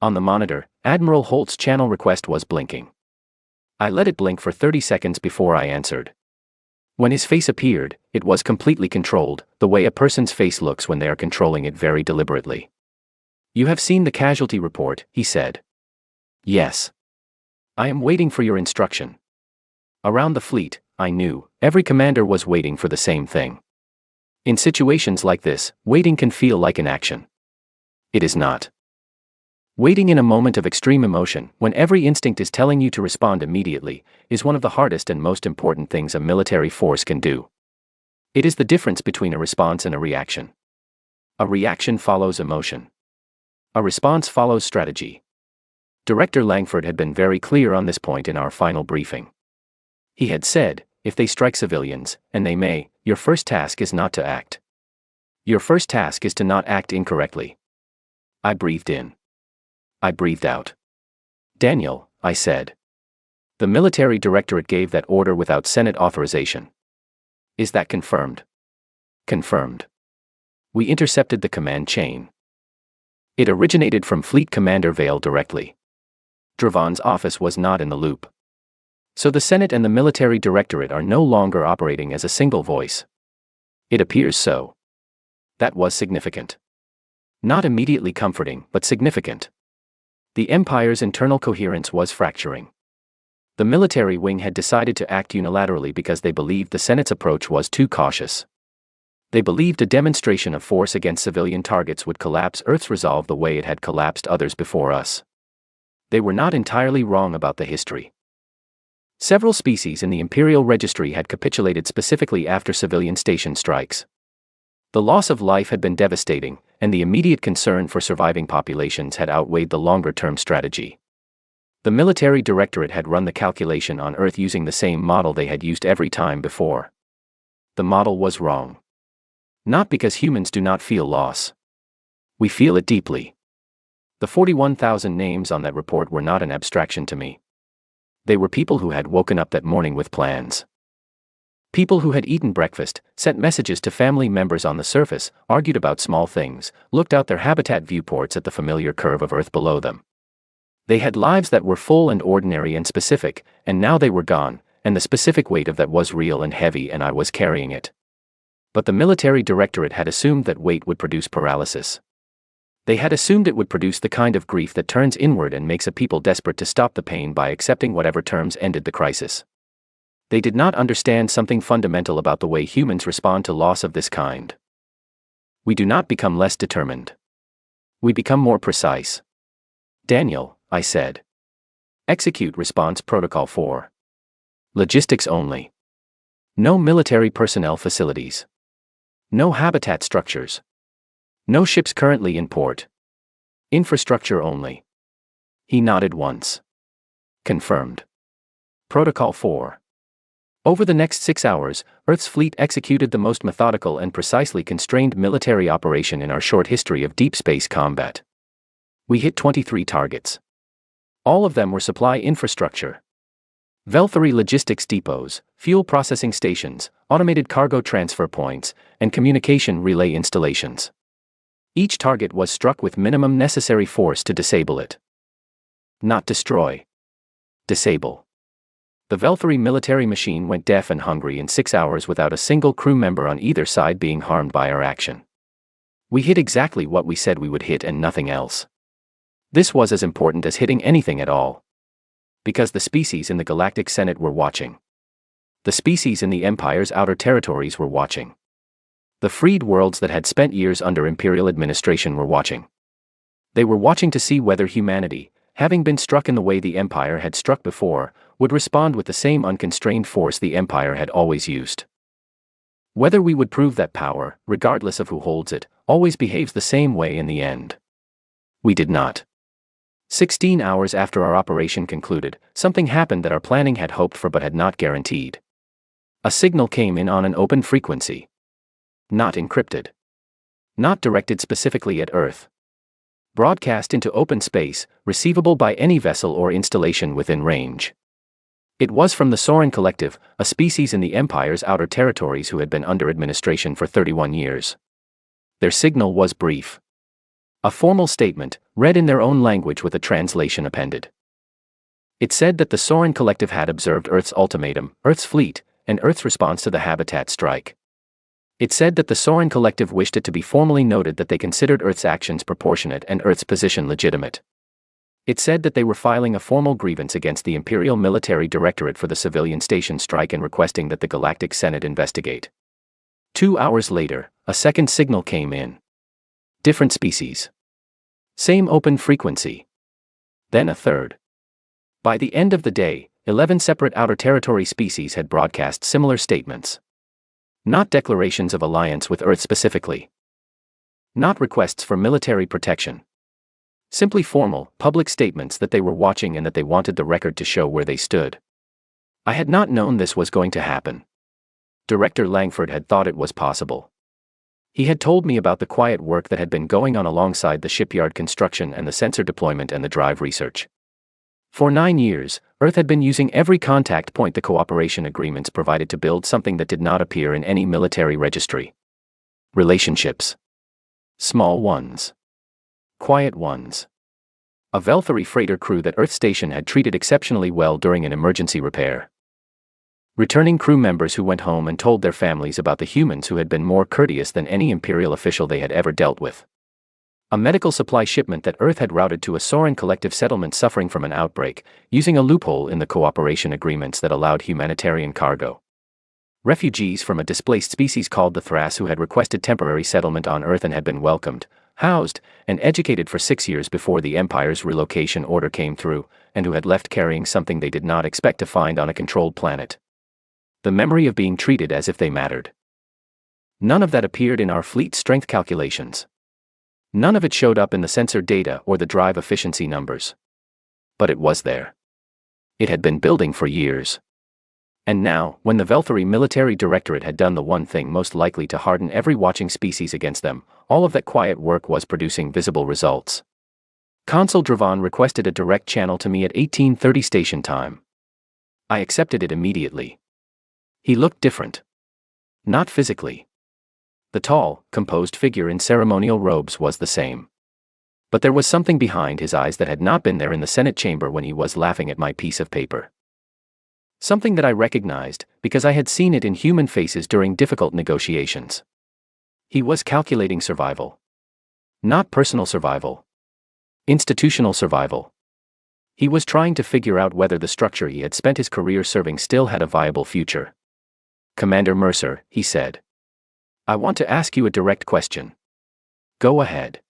On the monitor, Admiral Holt's channel request was blinking. I let it blink for 30 seconds before I answered. When his face appeared, it was completely controlled, the way a person's face looks when they are controlling it very deliberately. "You have seen the casualty report," he said. "Yes. I am waiting for your instruction." Around the fleet, I knew, every commander was waiting for the same thing. In situations like this, waiting can feel like inaction. It is not. Waiting in a moment of extreme emotion, when every instinct is telling you to respond immediately, is one of the hardest and most important things a military force can do. It is the difference between a response and a reaction. A reaction follows emotion. A response follows strategy. Director Langford had been very clear on this point in our final briefing. He had said, if they strike civilians, and they may, your first task is not to act. Your first task is to not act incorrectly. I breathed in. I breathed out. "Daniel," I said. "The military directorate gave that order without Senate authorization. Is that confirmed?" "Confirmed. We intercepted the command chain. It originated from Fleet Commander Vale directly. Dravan's office was not in the loop. So the Senate and the military directorate are no longer operating as a single voice. It appears so." That was significant. Not immediately comforting, but significant. The Empire's internal coherence was fracturing. The military wing had decided to act unilaterally because they believed the Senate's approach was too cautious. They believed a demonstration of force against civilian targets would collapse Earth's resolve the way it had collapsed others before us. They were not entirely wrong about the history. Several species in the Imperial Registry had capitulated specifically after civilian station strikes. The loss of life had been devastating, and the immediate concern for surviving populations had outweighed the longer-term strategy. The military directorate had run the calculation on Earth using the same model they had used every time before. The model was wrong. Not because humans do not feel loss. We feel it deeply. The 41,000 names on that report were not an abstraction to me. They were people who had woken up that morning with plans. People who had eaten breakfast, sent messages to family members on the surface, argued about small things, looked out their habitat viewports at the familiar curve of Earth below them. They had lives that were full and ordinary and specific, and now they were gone, and the specific weight of that was real and heavy, and I was carrying it. But the military directorate had assumed that weight would produce paralysis. They had assumed it would produce the kind of grief that turns inward and makes a people desperate to stop the pain by accepting whatever terms ended the crisis. They did not understand something fundamental about the way humans respond to loss of this kind. We do not become less determined. We become more precise. Daniel, I said. Execute Response Protocol 4. Logistics only. No military personnel facilities. No habitat structures. No ships currently in port. Infrastructure only. He nodded once. Confirmed. Protocol 4. Over the next 6 hours, Earth's fleet executed the most methodical and precisely constrained military operation in our short history of deep space combat. We hit 23 targets. All of them were supply infrastructure. Velthary logistics depots, fuel processing stations, automated cargo transfer points, and communication relay installations. Each target was struck with minimum necessary force to disable it. Not destroy. Disable. The Velthary military machine went deaf and hungry in 6 hours without a single crew member on either side being harmed by our action. We hit exactly what we said we would hit and nothing else. This was as important as hitting anything at all. Because the species in the Galactic Senate were watching. The species in the Empire's outer territories were watching. The freed worlds that had spent years under Imperial administration were watching. They were watching to see whether humanity, having been struck in the way the Empire had struck before, would respond with the same unconstrained force the Empire had always used. Whether we would prove that power, regardless of who holds it, always behaves the same way in the end. We did not. 16 hours after our operation concluded, something happened that our planning had hoped for but had not guaranteed. A signal came in on an open frequency. Not encrypted. Not directed specifically at Earth. Broadcast into open space, receivable by any vessel or installation within range. It was from the Soren Collective, a species in the Empire's outer territories who had been under administration for 31 years. Their signal was brief. A formal statement, read in their own language with a translation appended. It said that the Soren Collective had observed Earth's ultimatum, Earth's fleet, and Earth's response to the habitat strike. It said that the Soren Collective wished it to be formally noted that they considered Earth's actions proportionate and Earth's position legitimate. It said that they were filing a formal grievance against the Imperial Military Directorate for the civilian station strike and requesting that the Galactic Senate investigate. 2 hours later, a second signal came in. Different species. Same open frequency. Then a third. By the end of the day, 11 separate outer territory species had broadcast similar statements. Not declarations of alliance with Earth specifically. Not requests for military protection. Simply formal, public statements that they were watching and that they wanted the record to show where they stood. I had not known this was going to happen. Director Langford had thought it was possible. He had told me about the quiet work that had been going on alongside the shipyard construction and the sensor deployment and the drive research. For 9 years, Earth had been using every contact point the cooperation agreements provided to build something that did not appear in any military registry. Relationships. Small ones. Quiet ones. A Velthary freighter crew that Earth Station had treated exceptionally well during an emergency repair. Returning crew members who went home and told their families about the humans who had been more courteous than any Imperial official they had ever dealt with. A medical supply shipment that Earth had routed to a Soren collective settlement suffering from an outbreak, using a loophole in the cooperation agreements that allowed humanitarian cargo. Refugees from a displaced species called the Thras who had requested temporary settlement on Earth and had been welcomed, housed, and educated for 6 years before the Empire's relocation order came through, and who had left carrying something they did not expect to find on a controlled planet. The memory of being treated as if they mattered. None of that appeared in our fleet strength calculations. None of it showed up in the sensor data or the drive efficiency numbers. But it was there. It had been building for years. And now, when the Velthari Military Directorate had done the one thing most likely to harden every watching species against them, all of that quiet work was producing visible results. Consul Dravan requested a direct channel to me at 1830 station time. I accepted it immediately. He looked different. Not physically. The tall, composed figure in ceremonial robes was the same. But there was something behind his eyes that had not been there in the Senate chamber when he was laughing at my piece of paper. Something that I recognized, because I had seen it in human faces during difficult negotiations. He was calculating survival. Not personal survival. Institutional survival. He was trying to figure out whether the structure he had spent his career serving still had a viable future. "Commander Mercer," he said. "I want to ask you a direct question." "Go ahead."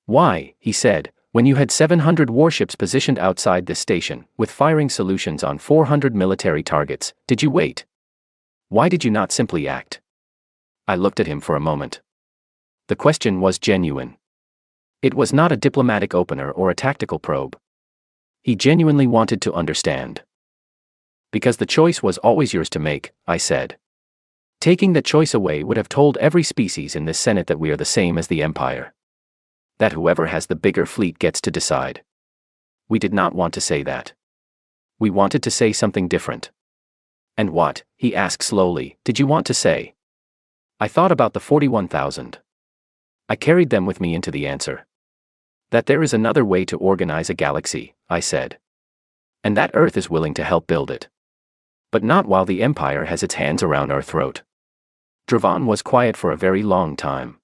"Why," he said, "when you had 700 warships positioned outside this station, with firing solutions on 400 military targets, did you wait? Why did you not simply act?" I looked at him for a moment. The question was genuine. It was not a diplomatic opener or a tactical probe. He genuinely wanted to understand. "Because the choice was always yours to make," I said. "Taking that choice away would have told every species in this Senate that we are the same as the Empire. That whoever has the bigger fleet gets to decide. We did not want to say that. We wanted to say something different." "And what," he asked slowly, "did you want to say?" I thought about the 41,000. I carried them with me into the answer. "That there is another way to organize a galaxy," I said. "And that Earth is willing to help build it. But not while the Empire has its hands around our throat." Dravan was quiet for a very long time.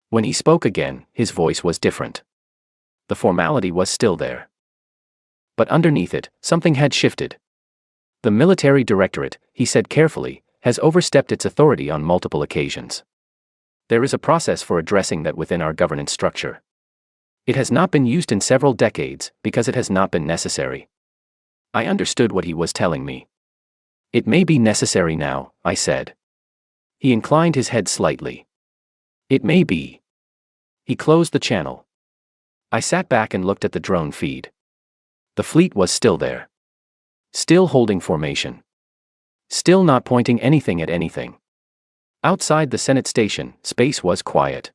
When he spoke again, his voice was different. The formality was still there. But underneath it, something had shifted. "The Military Directorate," he said carefully, "has overstepped its authority on multiple occasions. There is a process for addressing that within our governance structure. It has not been used in several decades because it has not been necessary." I understood what he was telling me. "It may be necessary now," I said. He inclined his head slightly. "It may be." He closed the channel. I sat back and looked at the drone feed. The fleet was still there. Still holding formation. Still not pointing anything at anything. Outside the Senate station, space was quiet.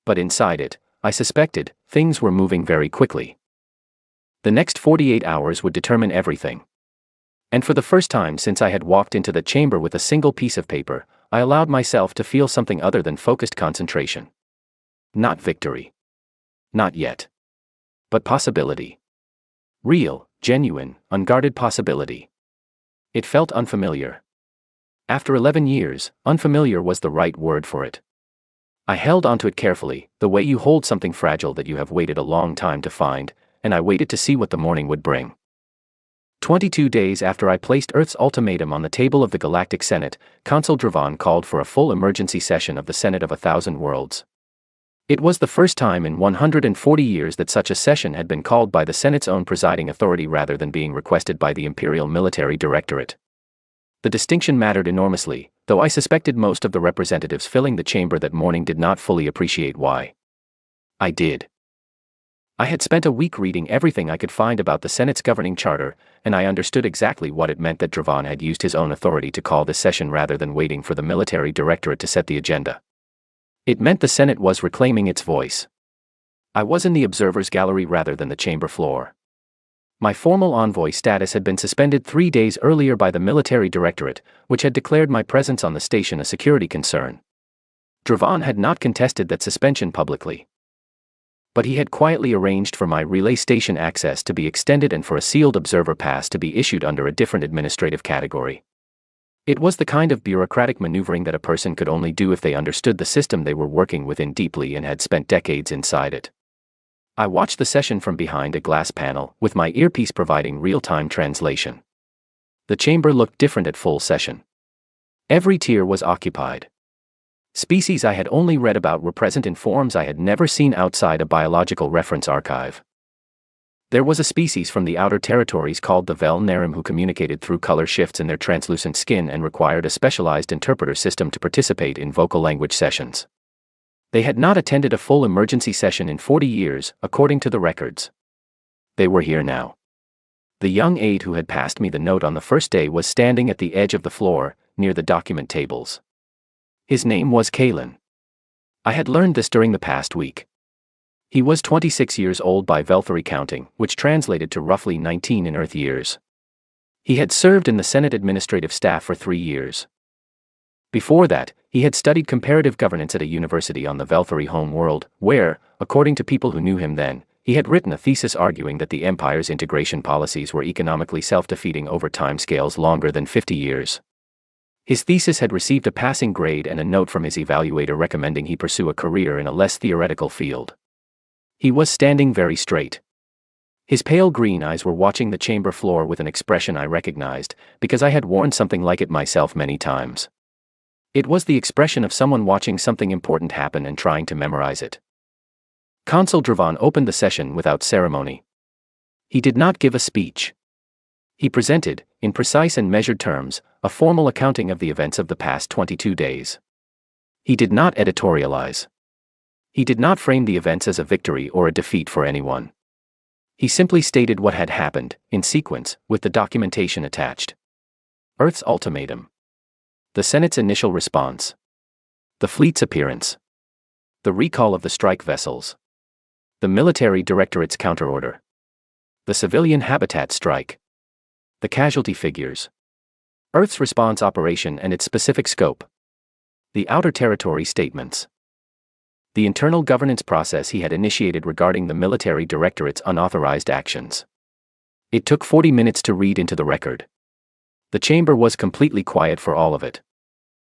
But inside it, I suspected, things were moving very quickly. The next 48 hours would determine everything. And for the first time since I had walked into the chamber with a single piece of paper, I allowed myself to feel something other than focused concentration. Not victory. Not yet. But possibility. Real, genuine, unguarded possibility. It felt unfamiliar. After 11 years, unfamiliar was the right word for it. I held onto it carefully, the way you hold something fragile that you have waited a long time to find, and I waited to see what the morning would bring. 22 days after I placed Earth's ultimatum on the table of the Galactic Senate, Consul Dravan called for a full emergency session of the Senate of 1,000 Worlds. It was the first time in 140 years that such a session had been called by the Senate's own presiding authority rather than being requested by the Imperial Military Directorate. The distinction mattered enormously, though I suspected most of the representatives filling the chamber that morning did not fully appreciate why. I did. I had spent a week reading everything I could find about the Senate's governing charter, and I understood exactly what it meant that Dravan had used his own authority to call this session rather than waiting for the military directorate to set the agenda. It meant the Senate was reclaiming its voice. I was in the observer's gallery rather than the chamber floor. My formal envoy status had been suspended 3 days earlier by the military directorate, which had declared my presence on the station a security concern. Dravan had not contested that suspension publicly. But he had quietly arranged for my relay station access to be extended and for a sealed observer pass to be issued under a different administrative category. It was the kind of bureaucratic maneuvering that a person could only do if they understood the system they were working within deeply and had spent decades inside it. I watched the session from behind a glass panel, with my earpiece providing real-time translation. The chamber looked different at full session. Every tier was occupied. Species I had only read about were present in forms I had never seen outside a biological reference archive. There was a species from the outer territories called the Vel Nerim who communicated through color shifts in their translucent skin and required a specialized interpreter system to participate in vocal language sessions. They had not attended a full emergency session in 40 years, according to the records. They were here now. The young aide who had passed me the note on the first day was standing at the edge of the floor, near the document tables. His name was Kalen. I had learned this during the past week. He was 26 years old by Velthary counting, which translated to roughly 19 in Earth years. He had served in the Senate administrative staff for 3 years. Before that, he had studied comparative governance at a university on the Velthary home world, where, according to people who knew him then, he had written a thesis arguing that the empire's integration policies were economically self-defeating over timescales longer than 50 years. His thesis had received a passing grade and a note from his evaluator recommending he pursue a career in a less theoretical field. He was standing very straight. His pale green eyes were watching the chamber floor with an expression I recognized, because I had worn something like it myself many times. It was the expression of someone watching something important happen and trying to memorize it. Consul Dravan opened the session without ceremony. He did not give a speech. He presented, in precise and measured terms, a formal accounting of the events of the past 22 days. He did not editorialize. He did not frame the events as a victory or a defeat for anyone. He simply stated what had happened, in sequence, with the documentation attached. Earth's ultimatum. The Senate's initial response. The fleet's appearance. The recall of the strike vessels. The military directorate's counterorder. The civilian habitat strike. The casualty figures. Earth's response operation and its specific scope. The outer territory statements. The internal governance process he had initiated regarding the military directorate's unauthorized actions. It took 40 minutes to read into the record. The chamber was completely quiet for all of it.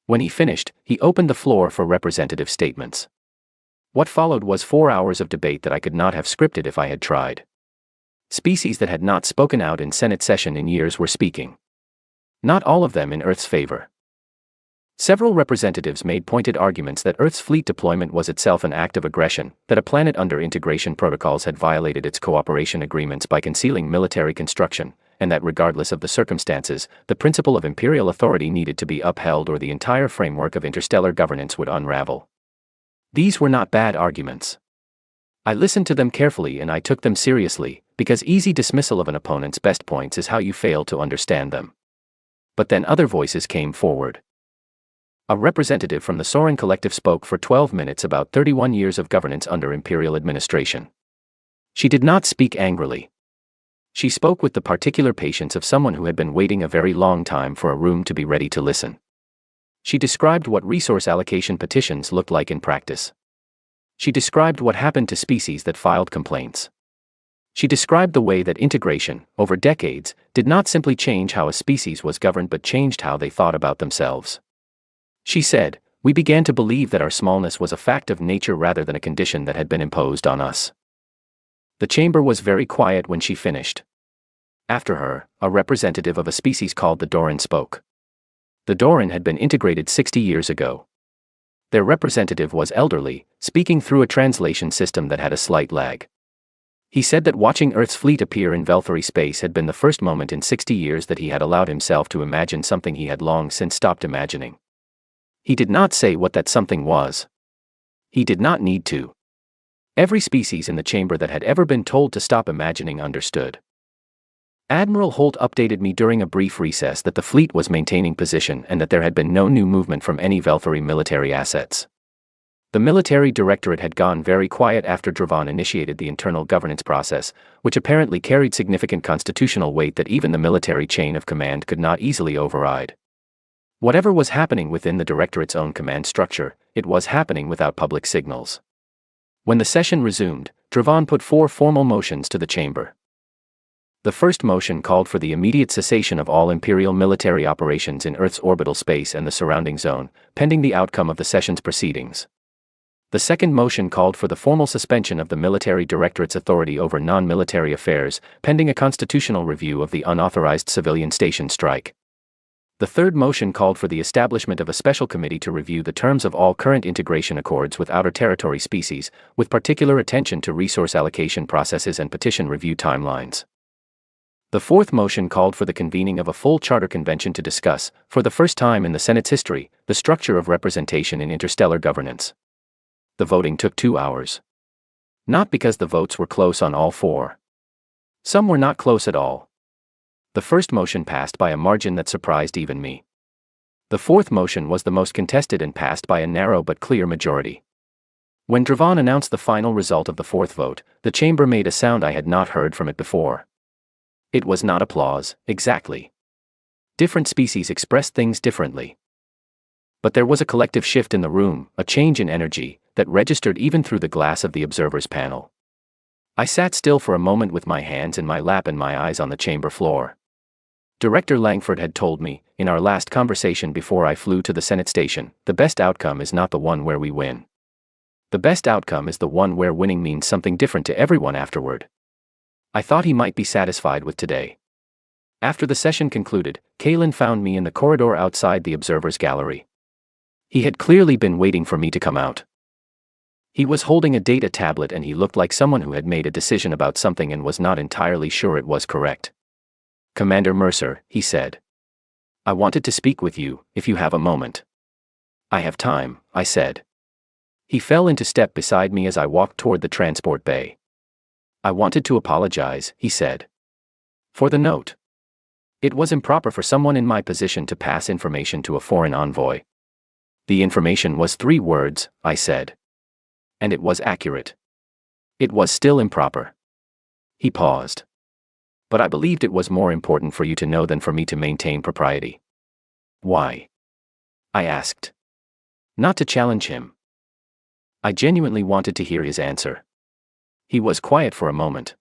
When he finished, he opened the floor for representative statements. What followed was 4 hours of debate that I could not have scripted if I had tried. Species that had not spoken out in Senate session in years were speaking. Not all of them in Earth's favor. Several representatives made pointed arguments that Earth's fleet deployment was itself an act of aggression, that a planet under integration protocols had violated its cooperation agreements by concealing military construction, and that regardless of the circumstances, the principle of imperial authority needed to be upheld or the entire framework of interstellar governance would unravel. These were not bad arguments. I listened to them carefully and I took them seriously, because easy dismissal of an opponent's best points is how you fail to understand them. But then other voices came forward. A representative from the Soren Collective spoke for 12 minutes about 31 years of governance under imperial administration. She did not speak angrily. She spoke with the particular patience of someone who had been waiting a very long time for a room to be ready to listen. She described what resource allocation petitions looked like in practice. She described what happened to species that filed complaints. She described the way that integration, over decades, did not simply change how a species was governed but changed how they thought about themselves. She said, "We began to believe that our smallness was a fact of nature rather than a condition that had been imposed on us." The chamber was very quiet when she finished. After her, a representative of a species called the Doran spoke. The Doran had been integrated 60 years ago. Their representative was elderly, speaking through a translation system that had a slight lag. He said that watching Earth's fleet appear in Velthary space had been the first moment in 60 years that he had allowed himself to imagine something he had long since stopped imagining. He did not say what that something was. He did not need to. Every species in the chamber that had ever been told to stop imagining understood. Admiral Holt updated me during a brief recess that the fleet was maintaining position and that there had been no new movement from any Velthary military assets. The military directorate had gone very quiet after Dravan initiated the internal governance process, which apparently carried significant constitutional weight that even the military chain of command could not easily override. Whatever was happening within the directorate's own command structure, it was happening without public signals. When the session resumed, Dravan put 4 formal motions to the chamber. The first motion called for the immediate cessation of all Imperial military operations in Earth's orbital space and the surrounding zone, pending the outcome of the session's proceedings. The second motion called for the formal suspension of the military directorate's authority over non-military affairs, pending a constitutional review of the unauthorized civilian station strike. The third motion called for the establishment of a special committee to review the terms of all current integration accords with outer territory species, with particular attention to resource allocation processes and petition review timelines. The fourth motion called for the convening of a full charter convention to discuss, for the first time in the Senate's history, the structure of representation in interstellar governance. The voting took 2 hours. Not because the votes were close on all four. Some were not close at all. The first motion passed by a margin that surprised even me. The fourth motion was the most contested and passed by a narrow but clear majority. When Dravon announced the final result of the fourth vote, the chamber made a sound I had not heard from it before. It was not applause, exactly. Different species expressed things differently. But there was a collective shift in the room, a change in energy, that registered even through the glass of the observers' panel. I sat still for a moment with my hands in my lap and my eyes on the chamber floor. Director Langford had told me, in our last conversation before I flew to the Senate station, the best outcome is not the one where we win. The best outcome is the one where winning means something different to everyone afterward. I thought he might be satisfied with today. After the session concluded, Kalen found me in the corridor outside the observers' gallery. He had clearly been waiting for me to come out. He was holding a data tablet and he looked like someone who had made a decision about something and was not entirely sure it was correct. "Commander Mercer," he said. "I wanted to speak with you, if you have a moment." "I have time," I said. He fell into step beside me as I walked toward the transport bay. "I wanted to apologize," he said. "For the note. It was improper for someone in my position to pass information to a foreign envoy." "The information was 3 words," I said. "And it was accurate." "It was still improper." He paused. "But I believed it was more important for you to know than for me to maintain propriety." "Why?" I asked. Not to challenge him. I genuinely wanted to hear his answer. He was quiet for a moment.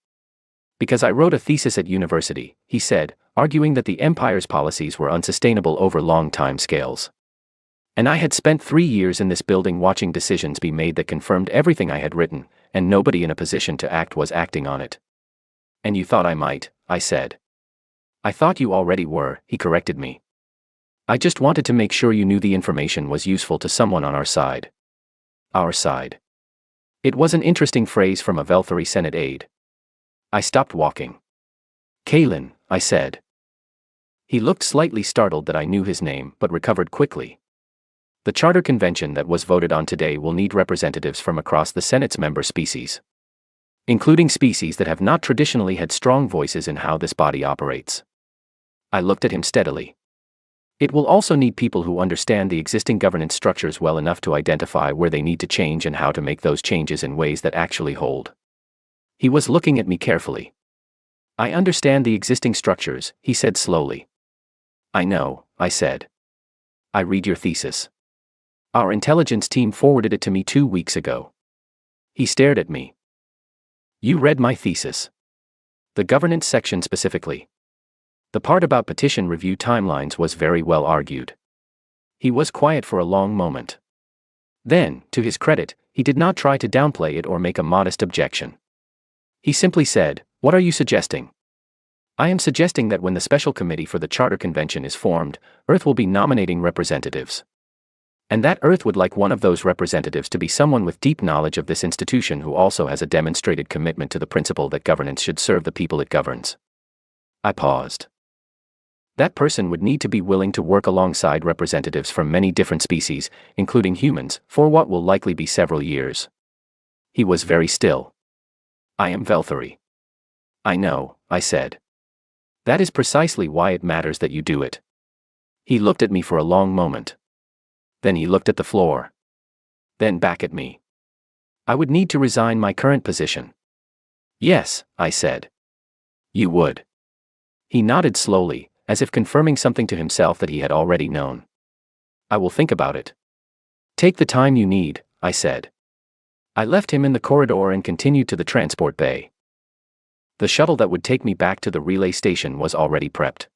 "Because I wrote a thesis at university," he said, arguing that the Empire's policies were unsustainable over long time scales. "And I had spent 3 years in this building watching decisions be made that confirmed everything I had written, and nobody in a position to act was acting on it." "And you thought I might," I said. "I thought you already were," he corrected me. "I just wanted to make sure you knew the information was useful to someone on our side." Our side. It was an interesting phrase from a Velthari Senate aide. I stopped walking. "Kalen," I said. He looked slightly startled that I knew his name, but recovered quickly. "The charter convention that was voted on today will need representatives from across the Senate's member species, including species that have not traditionally had strong voices in how this body operates." I looked at him steadily. "It will also need people who understand the existing governance structures well enough to identify where they need to change and how to make those changes in ways that actually hold." He was looking at me carefully. "I understand the existing structures," he said slowly. "I know," I said. "I read your thesis. Our intelligence team forwarded it to me 2 weeks ago." He stared at me. "You read my thesis? The governance section specifically?" The part about petition review timelines was very well argued. He was quiet for a long moment. Then, to his credit, he did not try to downplay it or make a modest objection. He simply said, "What are you suggesting?" "I am suggesting that when the special committee for the Charter Convention is formed, Earth will be nominating representatives. And that Earth would like one of those representatives to be someone with deep knowledge of this institution who also has a demonstrated commitment to the principle that governance should serve the people it governs." I paused. That person would need to be willing to work alongside representatives from many different species, including humans, for what will likely be several years. He was very still. "I am Velthari." "I know," I said. "That is precisely why it matters that you do it." He looked at me for a long moment. Then he looked at the floor. Then back at me. "I would need to resign my current position." "Yes," I said. "You would." He nodded slowly, as if confirming something to himself that he had already known. "I will think about it." "Take the time you need," I said. I left him in the corridor and continued to the transport bay. The shuttle that would take me back to the relay station was already prepped.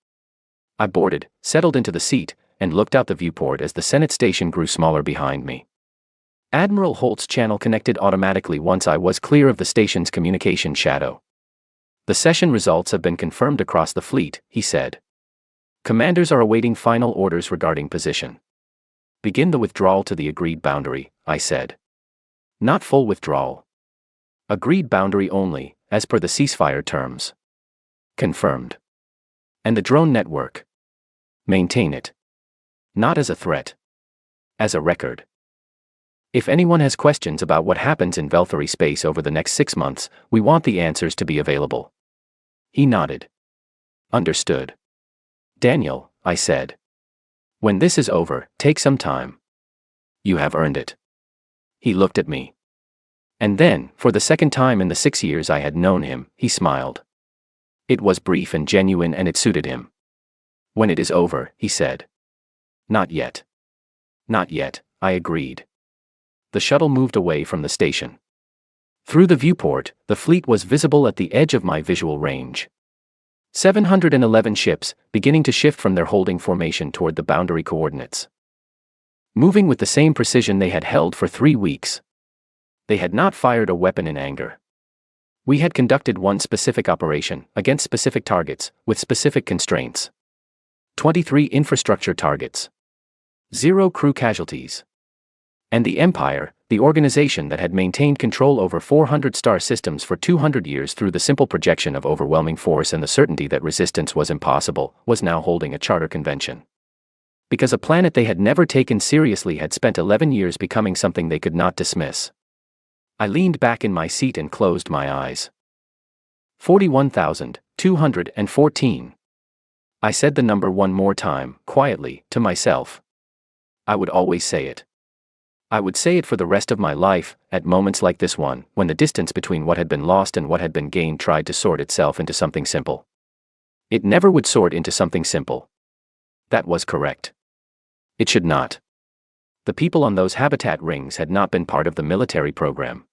I boarded, settled into the seat, and looked out the viewport as the Senate station grew smaller behind me. Admiral Holt's channel connected automatically once I was clear of the station's communication shadow. The session results have been confirmed across the fleet, he said. Commanders are awaiting final orders regarding position. Begin the withdrawal to the agreed boundary, I said. Not full withdrawal. Agreed boundary only, as per the ceasefire terms. Confirmed. And the drone network. Maintain it. Not as a threat. As a record. If anyone has questions about what happens in Valkyrie space over the next 6 months, we want the answers to be available. He nodded. Understood. Daniel, I said. When this is over, take some time. You have earned it. He looked at me. And then, for the second time in the 6 years I had known him, he smiled. It was brief and genuine and it suited him. When it is over, he said. Not yet. Not yet, I agreed. The shuttle moved away from the station. Through the viewport, the fleet was visible at the edge of my visual range. 711 ships, beginning to shift from their holding formation toward the boundary coordinates. Moving with the same precision they had held for 3 weeks. They had not fired a weapon in anger. We had conducted one specific operation, against specific targets, with specific constraints. 23 infrastructure targets. 0 crew casualties. And the Empire, the organization that had maintained control over 400 star systems for 200 years through the simple projection of overwhelming force and the certainty that resistance was impossible, was now holding a charter convention. Because a planet they had never taken seriously had spent 11 years becoming something they could not dismiss. I leaned back in my seat and closed my eyes. 41,214. I said the number one more time, quietly, to myself. I would always say it. I would say it for the rest of my life, at moments like this one, when the distance between what had been lost and what had been gained tried to sort itself into something simple. It never would sort into something simple. That was correct. It should not. The people on those habitat rings had not been part of the military program.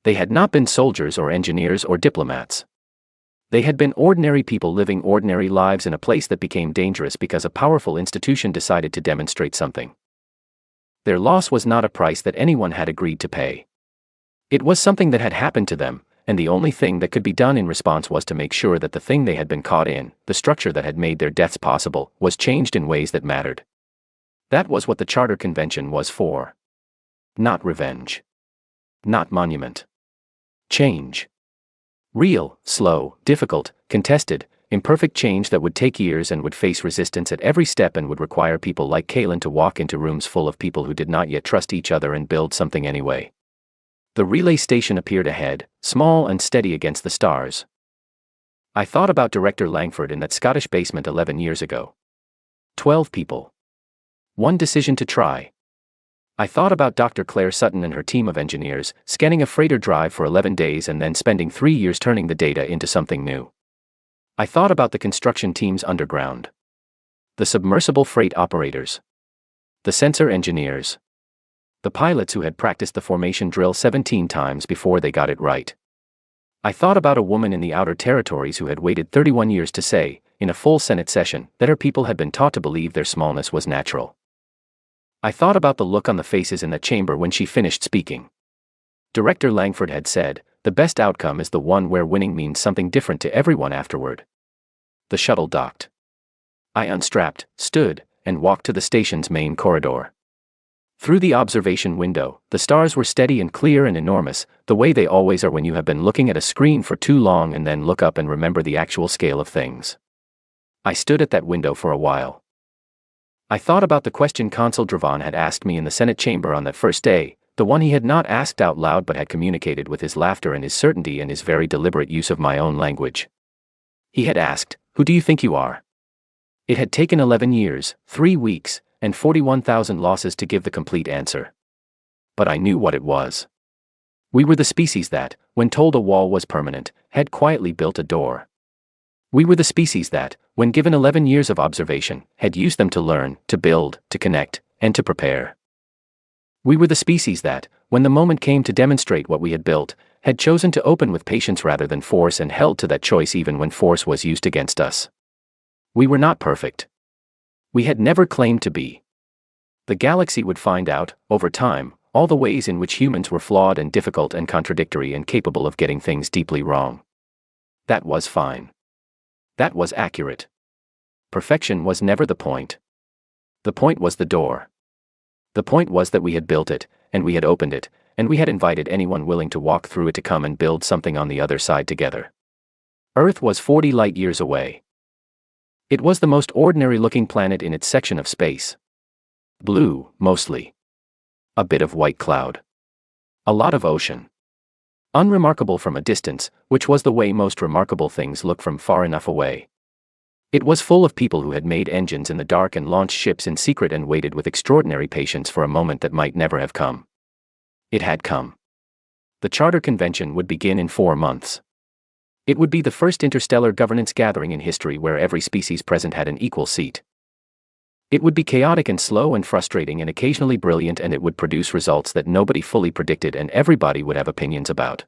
They had not been soldiers or engineers or diplomats. They had been ordinary people living ordinary lives in a place that became dangerous because a powerful institution decided to demonstrate something. Their loss was not a price that anyone had agreed to pay. It was something that had happened to them, and the only thing that could be done in response was to make sure that the thing they had been caught in, the structure that had made their deaths possible, was changed in ways that mattered. That was what the Charter Convention was for. Not revenge. Not monument. Change. Real, slow, difficult, contested, imperfect change that would take years and would face resistance at every step and would require people like Kalen to walk into rooms full of people who did not yet trust each other and build something anyway. The relay station appeared ahead, small and steady against the stars. I thought about Director Langford in that Scottish basement 11 years ago. 12 people. One decision to try. I thought about Dr. Claire Sutton and her team of engineers, scanning a freighter drive for 11 days and then spending 3 years turning the data into something new. I thought about the construction teams underground. The submersible freight operators. The sensor engineers. The pilots who had practiced the formation drill 17 times before they got it right. I thought about a woman in the outer territories who had waited 31 years to say, in a full Senate session, that her people had been taught to believe their smallness was natural. I thought about the look on the faces in the chamber when she finished speaking. Director Langford had said, the best outcome is the one where winning means something different to everyone afterward. The shuttle docked. I unstrapped, stood, and walked to the station's main corridor. Through the observation window, the stars were steady and clear and enormous, the way they always are when you have been looking at a screen for too long and then look up and remember the actual scale of things. I stood at that window for a while. I thought about the question Consul Dravan had asked me in the Senate chamber on that first day, the one he had not asked out loud but had communicated with his laughter and his certainty and his very deliberate use of my own language. He had asked, "Who do you think you are?" It had taken 11 years, 3 weeks, and 41,000 losses to give the complete answer. But I knew what it was. We were the species that, when told a wall was permanent, had quietly built a door. We were the species that, when given 11 years of observation, had used them to learn, to build, to connect, and to prepare. We were the species that, when the moment came to demonstrate what we had built, had chosen to open with patience rather than force and held to that choice even when force was used against us. We were not perfect. We had never claimed to be. The galaxy would find out, over time, all the ways in which humans were flawed and difficult and contradictory and capable of getting things deeply wrong. That was fine. That was accurate. Perfection was never the point. The point was the door. The point was that we had built it, and we had opened it, and we had invited anyone willing to walk through it to come and build something on the other side together. Earth was 40 light-years away. It was the most ordinary-looking planet in its section of space. Blue, mostly. A bit of white cloud. A lot of ocean. Unremarkable from a distance, which was the way most remarkable things look from far enough away. It was full of people who had made engines in the dark and launched ships in secret and waited with extraordinary patience for a moment that might never have come. It had come. The Charter Convention would begin in 4 months. It would be the first interstellar governance gathering in history where every species present had an equal seat. It would be chaotic and slow and frustrating and occasionally brilliant, and it would produce results that nobody fully predicted and everybody would have opinions about.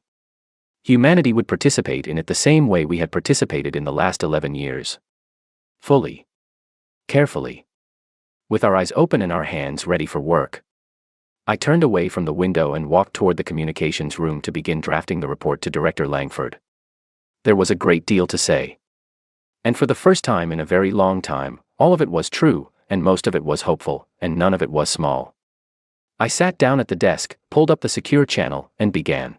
Humanity would participate in it the same way we had participated in the last 11 years. Fully. Carefully. With our eyes open and our hands ready for work. I turned away from the window and walked toward the communications room to begin drafting the report to Director Langford. There was a great deal to say. And for the first time in a very long time, all of it was true, and most of it was hopeful, and none of it was small. I sat down at the desk, pulled up the secure channel, and began.